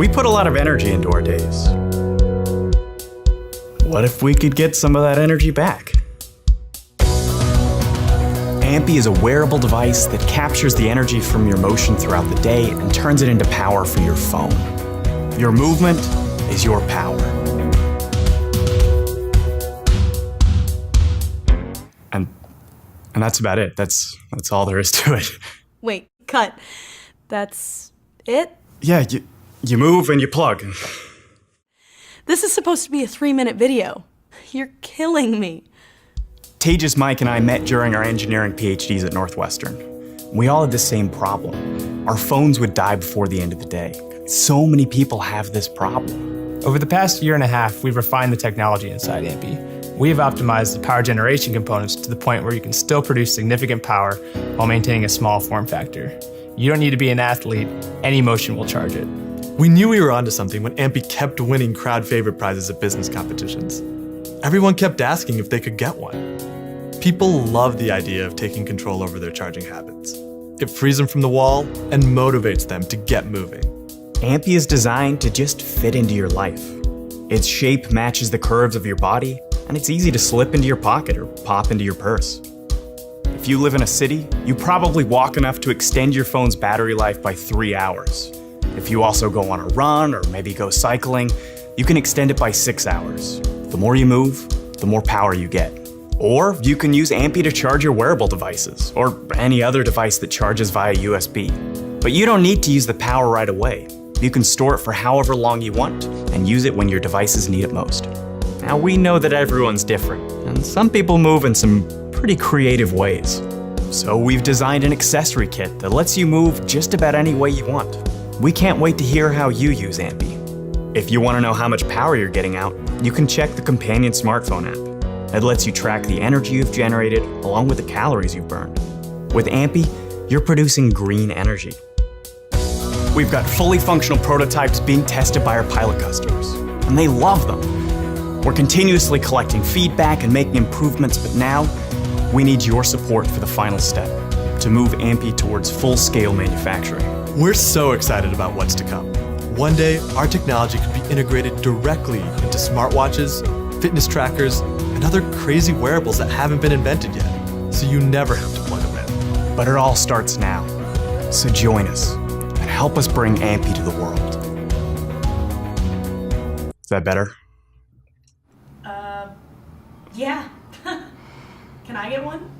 We put a lot of energy into our days. What if we could get some of that energy back? Ampy is a wearable device that captures the energy from your motion throughout the day and turns it into power for your phone. Your movement is your power. And that's about it. That's all there is to it. Wait, cut. That's it? Yeah, you move and you plug. This is supposed to be a 3-minute video. You're killing me. Tejas, Mike, and I met during our engineering PhDs at Northwestern. We all had the same problem. Our phones would die before the end of the day. So many people have this problem. Over the past year and a half, we've refined the technology inside Ampy. We have optimized the power generation components to the point where you can still produce significant power while maintaining a small form factor. You don't need to be an athlete. Any motion will charge it. We knew we were onto something when Ampy kept winning crowd favorite prizes at business competitions. Everyone kept asking if they could get one. People love the idea of taking control over their charging habits. It frees them from the wall and motivates them to get moving. Ampy is designed to just fit into your life. Its shape matches the curves of your body, and it's easy to slip into your pocket or pop into your purse. If you live in a city, you probably walk enough to extend your phone's battery life by 3 hours. If you also go on a run or maybe go cycling, you can extend it by 6 hours. The more you move, the more power you get. Or you can use Ampy to charge your wearable devices, or any other device that charges via USB. But you don't need to use the power right away. You can store it for however long you want and use it when your devices need it most. Now, we know that everyone's different, and some people move in some pretty creative ways. So we've designed an accessory kit that lets you move just about any way you want. We can't wait to hear how you use Ampy. If you want to know how much power you're getting out, you can check the companion smartphone app. It lets you track the energy you've generated along with the calories you've burned. With Ampy, you're producing green energy. We've got fully functional prototypes being tested by our pilot customers, and they love them. We're continuously collecting feedback and making improvements, but now we need your support for the final step, to move Ampy towards full-scale manufacturing. We're so excited about what's to come. One day, our technology could be integrated directly into smartwatches, fitness trackers, and other crazy wearables that haven't been invented yet, so you never have to plug them in. But it all starts now. So join us and help us bring Ampy to the world. Is that better? Yeah. Can I get one?